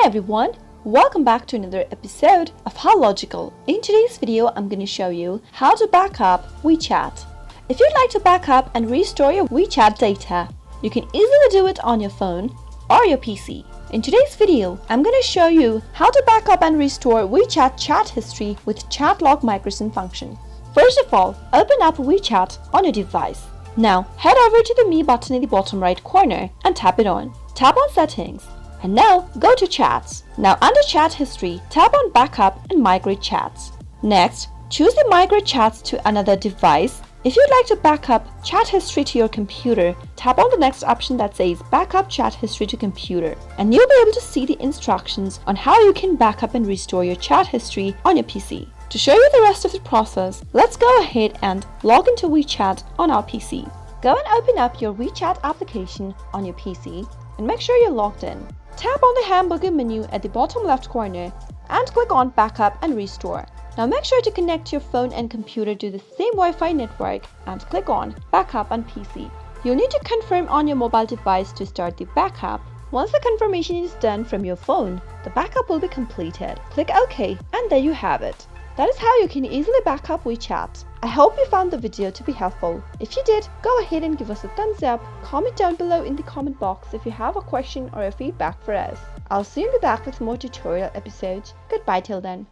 Hi everyone, welcome back to another episode of How Logical. In today's video, I'm going to show you how to back up WeChat. If you'd like to back up and restore your WeChat data, you can easily do it on your phone or your PC. In today's video, I'm going to show you how to back up and restore WeChat chat history with chat log migration function. First of all, open up WeChat on your device. Now, head over to the Me button in the bottom right corner and tap it on. Tap on Settings. And now, go to Chats. Now, under Chat History, tap on Backup and Migrate Chats. Next, choose the Migrate Chats to another device. If you'd like to back up chat history to your computer, tap on the next option that says Backup Chat History to Computer. And you'll be able to see the instructions on how you can back up and restore your chat history on your PC. To show you the rest of the process, let's go ahead and log into WeChat on our PC. Go and open up your WeChat application on your PC and make sure you're logged in. Tap on the hamburger menu at the bottom left corner and click on Backup and Restore. Now make sure to connect your phone and computer to the same Wi-Fi network and click on Backup on PC. You'll need to confirm on your mobile device to start the backup. Once the confirmation is done from your phone, the backup will be completed. Click OK and there you have it. That is how you can easily back up WeChat. I hope you found the video to be helpful. If you did, go ahead and give us a thumbs up. Comment down below in the comment box if you have a question or a feedback for us. I'll soon be back with more tutorial episodes. Goodbye till then.